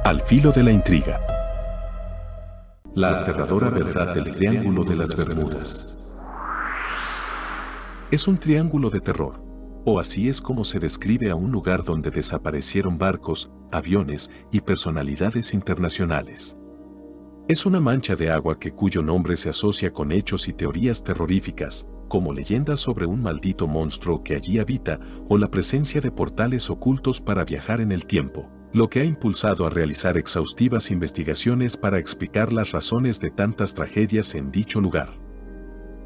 Al filo de la intriga. La aterradora verdad del Triángulo de las Bermudas. Es un triángulo de terror, o así es como se describe a un lugar donde desaparecieron barcos, aviones y personalidades internacionales. Es una mancha de agua cuyo nombre se asocia con hechos y teorías terroríficas, como leyendas sobre un maldito monstruo que allí habita o la presencia de portales ocultos para viajar en el tiempo, lo que ha impulsado a realizar exhaustivas investigaciones para explicar las razones de tantas tragedias en dicho lugar.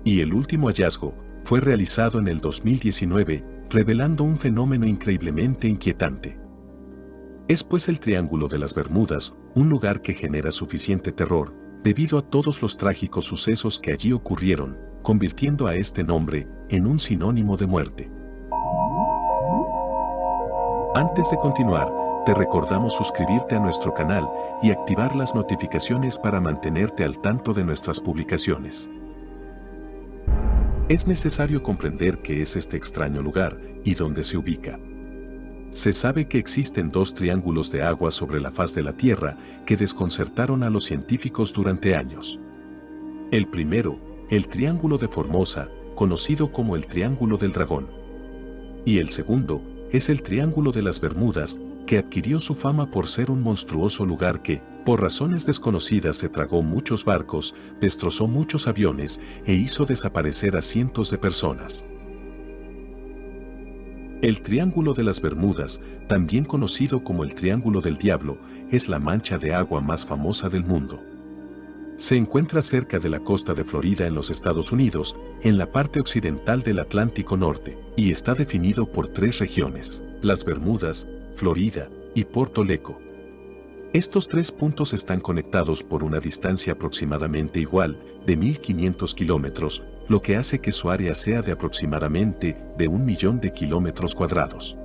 Y el último hallazgo fue realizado en el 2019, revelando un fenómeno increíblemente inquietante. Es pues el Triángulo de las Bermudas un lugar que genera suficiente terror, debido a todos los trágicos sucesos que allí ocurrieron, convirtiendo a este nombre en un sinónimo de muerte. Antes de continuar, te recordamos suscribirte a nuestro canal y activar las notificaciones para mantenerte al tanto de nuestras publicaciones. Es necesario comprender qué es este extraño lugar y dónde se ubica. Se sabe que existen dos triángulos de agua sobre la faz de la Tierra que desconcertaron a los científicos durante años. El primero, el Triángulo de Formosa, conocido como el Triángulo del Dragón. Y el segundo, es el Triángulo de las Bermudas, que adquirió su fama por ser un monstruoso lugar que, por razones desconocidas, se tragó muchos barcos, destrozó muchos aviones e hizo desaparecer a cientos de personas. El Triángulo de las Bermudas, también conocido como el Triángulo del Diablo, es la mancha de agua más famosa del mundo. Se encuentra cerca de la costa de Florida en los Estados Unidos, en la parte occidental del Atlántico Norte, y está definido por tres regiones: las Bermudas, Florida y Puerto Rico. Estos tres puntos están conectados por una distancia aproximadamente igual, de 1.500 kilómetros, lo que hace que su área sea de aproximadamente de 1.000.000 de kilómetros cuadrados.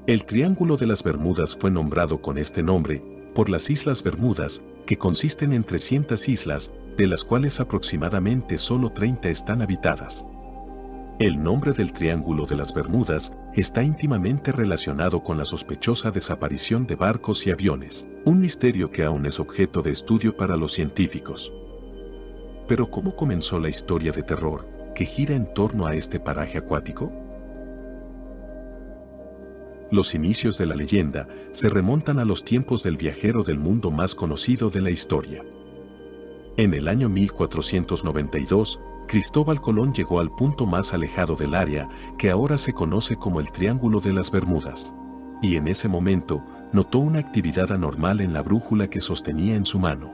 El Triángulo de las Bermudas fue nombrado con este nombre por las Islas Bermudas, que consisten en 300 islas, de las cuales aproximadamente solo 30 están habitadas. El nombre del Triángulo de las Bermudas está íntimamente relacionado con la sospechosa desaparición de barcos y aviones, un misterio que aún es objeto de estudio para los científicos. Pero ¿cómo comenzó la historia de terror que gira en torno a este paraje acuático? Los inicios de la leyenda se remontan a los tiempos del viajero del mundo más conocido de la historia. En el año 1492, Cristóbal Colón llegó al punto más alejado del área que ahora se conoce como el Triángulo de las Bermudas. Y en ese momento, notó una actividad anormal en la brújula que sostenía en su mano.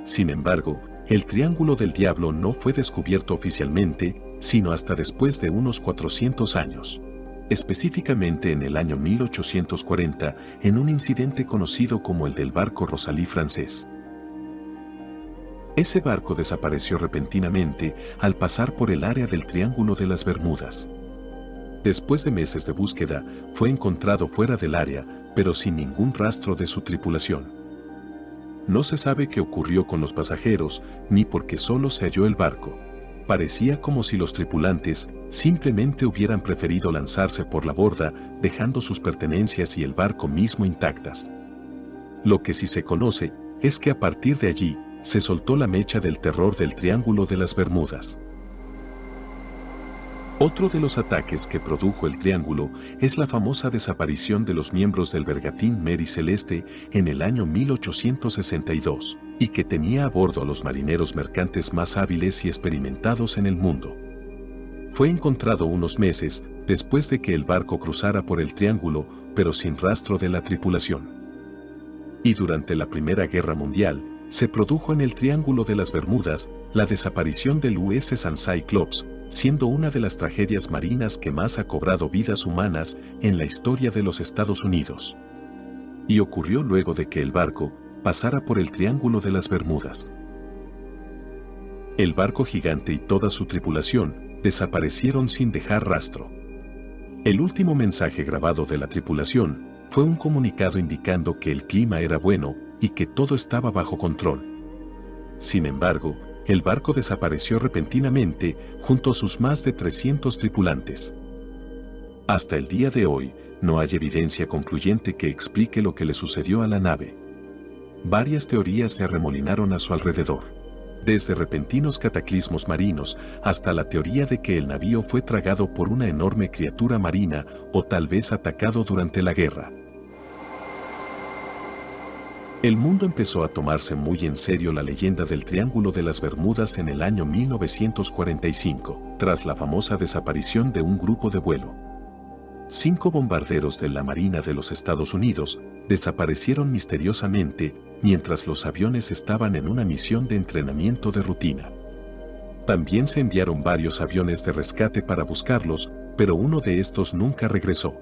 Sin embargo, el Triángulo del Diablo no fue descubierto oficialmente, sino hasta después de unos 400 años. Específicamente en el año 1840, en un incidente conocido como el del barco Rosalie francés. Ese barco desapareció repentinamente al pasar por el área del Triángulo de las Bermudas. Después de meses de búsqueda, fue encontrado fuera del área, pero sin ningún rastro de su tripulación. No se sabe qué ocurrió con los pasajeros, ni por qué solo se halló el barco. Parecía como si los tripulantes simplemente hubieran preferido lanzarse por la borda, dejando sus pertenencias y el barco mismo intactas. Lo que sí se conoce es que a partir de allí, se soltó la mecha del terror del Triángulo de las Bermudas. Otro de los ataques que produjo el Triángulo es la famosa desaparición de los miembros del bergantín Mary Celeste en el año 1862, y que tenía a bordo a los marineros mercantes más hábiles y experimentados en el mundo. Fue encontrado unos meses después de que el barco cruzara por el Triángulo, pero sin rastro de la tripulación. Y durante la Primera Guerra Mundial, se produjo en el Triángulo de las Bermudas la desaparición del USS Cyclops, siendo una de las tragedias marinas que más ha cobrado vidas humanas en la historia de los Estados Unidos. Y ocurrió luego de que el barco pasara por el Triángulo de las Bermudas. El barco gigante y toda su tripulación desaparecieron sin dejar rastro. El último mensaje grabado de la tripulación fue un comunicado indicando que el clima era bueno y que todo estaba bajo control. Sin embargo, el barco desapareció repentinamente junto a sus más de 300 tripulantes. Hasta el día de hoy, no hay evidencia concluyente que explique lo que le sucedió a la nave. Varias teorías se arremolinaron a su alrededor. Desde repentinos cataclismos marinos hasta la teoría de que el navío fue tragado por una enorme criatura marina o tal vez atacado durante la guerra. El mundo empezó a tomarse muy en serio la leyenda del Triángulo de las Bermudas en el año 1945, tras la famosa desaparición de un grupo de vuelo. 5 bombarderos de la Marina de los Estados Unidos desaparecieron misteriosamente mientras los aviones estaban en una misión de entrenamiento de rutina. También se enviaron varios aviones de rescate para buscarlos, pero uno de estos nunca regresó.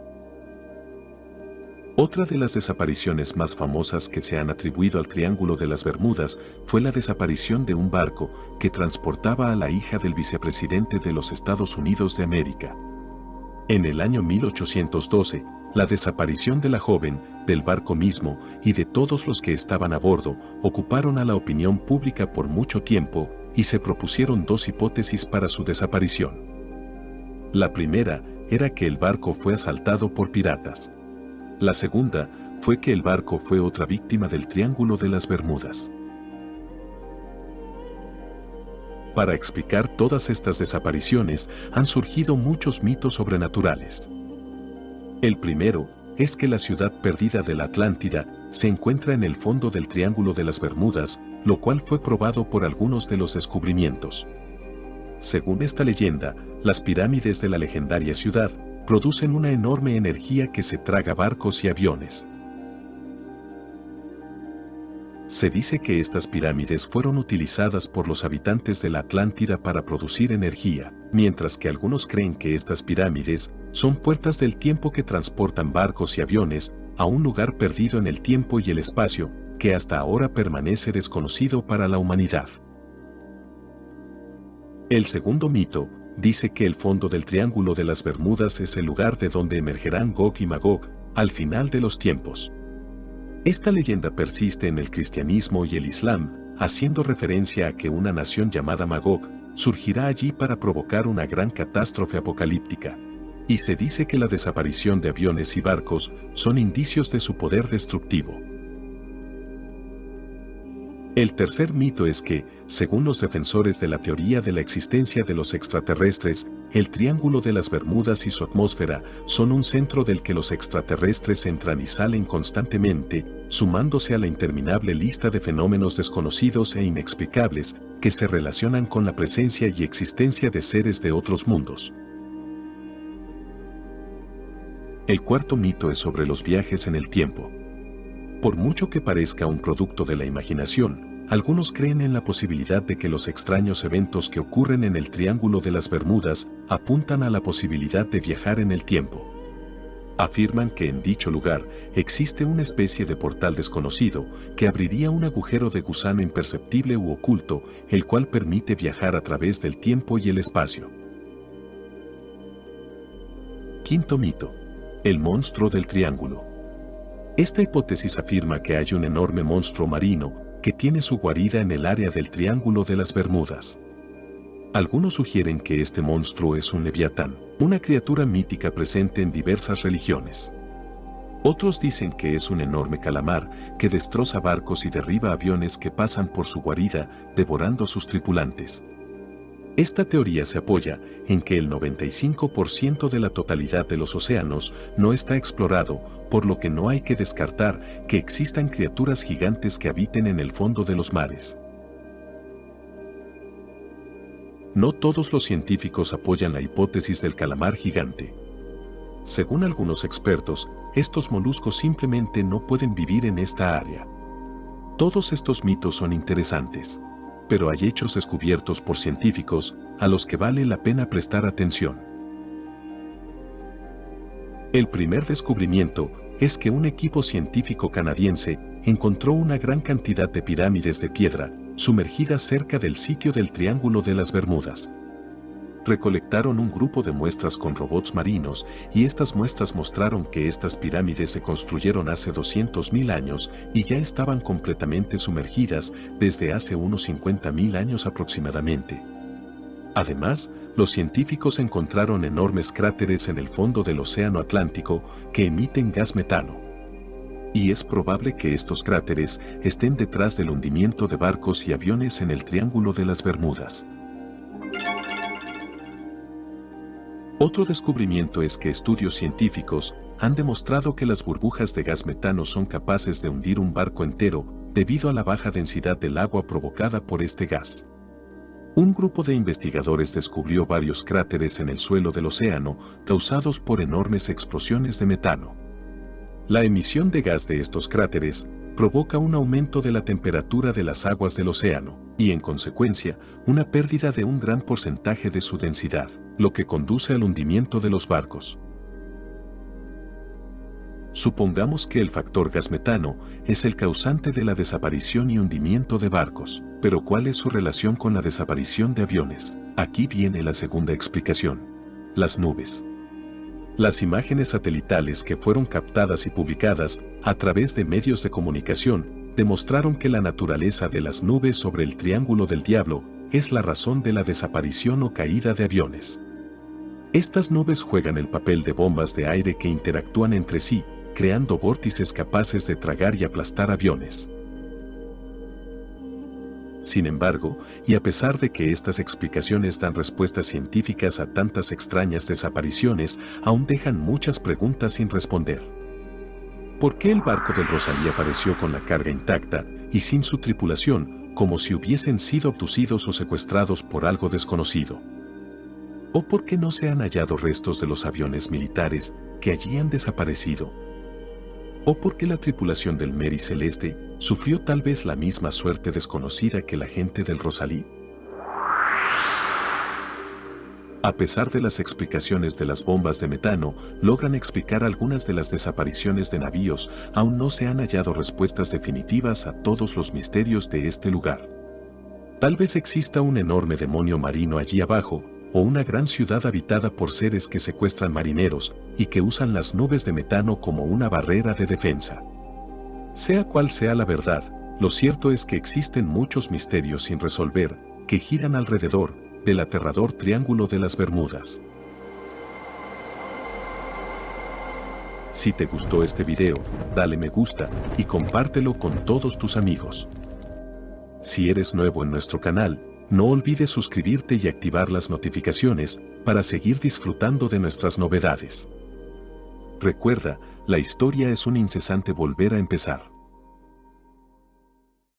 Otra de las desapariciones más famosas que se han atribuido al Triángulo de las Bermudas fue la desaparición de un barco que transportaba a la hija del vicepresidente de los Estados Unidos de América. En el año 1812, la desaparición de la joven, del barco mismo y de todos los que estaban a bordo ocuparon a la opinión pública por mucho tiempo y se propusieron 2 hipótesis para su desaparición. La primera era que el barco fue asaltado por piratas. La segunda fue que el barco fue otra víctima del Triángulo de las Bermudas. Para explicar todas estas desapariciones han surgido muchos mitos sobrenaturales. El primero es que la ciudad perdida de la Atlántida se encuentra en el fondo del Triángulo de las Bermudas, lo cual fue probado por algunos de los descubrimientos. Según esta leyenda, las pirámides de la legendaria ciudad producen una enorme energía que se traga barcos y aviones. Se dice que estas pirámides fueron utilizadas por los habitantes de la Atlántida para producir energía, mientras que algunos creen que estas pirámides son puertas del tiempo que transportan barcos y aviones a un lugar perdido en el tiempo y el espacio, que hasta ahora permanece desconocido para la humanidad. El segundo mito dice que el fondo del Triángulo de las Bermudas es el lugar de donde emergerán Gog y Magog al final de los tiempos. Esta leyenda persiste en el cristianismo y el islam, haciendo referencia a que una nación llamada Magog surgirá allí para provocar una gran catástrofe apocalíptica. Y se dice que la desaparición de aviones y barcos son indicios de su poder destructivo. El tercer mito es que, según los defensores de la teoría de la existencia de los extraterrestres, el Triángulo de las Bermudas y su atmósfera son un centro del que los extraterrestres entran y salen constantemente, sumándose a la interminable lista de fenómenos desconocidos e inexplicables que se relacionan con la presencia y existencia de seres de otros mundos. El cuarto mito es sobre los viajes en el tiempo. Por mucho que parezca un producto de la imaginación, algunos creen en la posibilidad de que los extraños eventos que ocurren en el Triángulo de las Bermudas apuntan a la posibilidad de viajar en el tiempo. Afirman que en dicho lugar existe una especie de portal desconocido que abriría un agujero de gusano imperceptible u oculto, el cual permite viajar a través del tiempo y el espacio. Quinto mito: el monstruo del Triángulo. Esta hipótesis afirma que hay un enorme monstruo marino que tiene su guarida en el área del Triángulo de las Bermudas. Algunos sugieren que este monstruo es un leviatán, una criatura mítica presente en diversas religiones. Otros dicen que es un enorme calamar que destroza barcos y derriba aviones que pasan por su guarida, devorando a sus tripulantes. Esta teoría se apoya en que el 95% de la totalidad de los océanos no está explorado, por lo que no hay que descartar que existan criaturas gigantes que habiten en el fondo de los mares. No todos los científicos apoyan la hipótesis del calamar gigante. Según algunos expertos, estos moluscos simplemente no pueden vivir en esta área. Todos estos mitos son interesantes, pero hay hechos descubiertos por científicos a los que vale la pena prestar atención. El primer descubrimiento es que un equipo científico canadiense encontró una gran cantidad de pirámides de piedra sumergidas cerca del sitio del Triángulo de las Bermudas. Recolectaron un grupo de muestras con robots marinos y estas muestras mostraron que estas pirámides se construyeron hace 200.000 años y ya estaban completamente sumergidas desde hace unos 50.000 años aproximadamente. Además, los científicos encontraron enormes cráteres en el fondo del Océano Atlántico que emiten gas metano. Y es probable que estos cráteres estén detrás del hundimiento de barcos y aviones en el Triángulo de las Bermudas. Otro descubrimiento es que estudios científicos han demostrado que las burbujas de gas metano son capaces de hundir un barco entero debido a la baja densidad del agua provocada por este gas. Un grupo de investigadores descubrió varios cráteres en el suelo del océano causados por enormes explosiones de metano. La emisión de gas de estos cráteres provoca un aumento de la temperatura de las aguas del océano y, en consecuencia, una pérdida de un gran porcentaje de su densidad, lo que conduce al hundimiento de los barcos. Supongamos que el factor gas metano es el causante de la desaparición y hundimiento de barcos, pero ¿cuál es su relación con la desaparición de aviones? Aquí viene la segunda explicación: las nubes. Las imágenes satelitales que fueron captadas y publicadas a través de medios de comunicación demostraron que la naturaleza de las nubes sobre el Triángulo del Diablo es la razón de la desaparición o caída de aviones. Estas nubes juegan el papel de bombas de aire que interactúan entre sí, creando vórtices capaces de tragar y aplastar aviones. Sin embargo, y a pesar de que estas explicaciones dan respuestas científicas a tantas extrañas desapariciones, aún dejan muchas preguntas sin responder. ¿Por qué el barco del Rosalí apareció con la carga intacta y sin su tripulación, como si hubiesen sido abducidos o secuestrados por algo desconocido? ¿O por qué no se han hallado restos de los aviones militares que allí han desaparecido? ¿O por qué la tripulación del Mary Celeste sufrió tal vez la misma suerte desconocida que la gente del Rosalí? A pesar de las explicaciones de las bombas de metano, logran explicar algunas de las desapariciones de navíos, aún no se han hallado respuestas definitivas a todos los misterios de este lugar. Tal vez exista un enorme demonio marino allí abajo, o una gran ciudad habitada por seres que secuestran marineros y que usan las nubes de metano como una barrera de defensa. Sea cual sea la verdad, lo cierto es que existen muchos misterios sin resolver que giran alrededor del aterrador Triángulo de las Bermudas. Si te gustó este video, dale me gusta y compártelo con todos tus amigos. Si eres nuevo en nuestro canal, no olvides suscribirte y activar las notificaciones para seguir disfrutando de nuestras novedades. Recuerda, la historia es un incesante volver a empezar.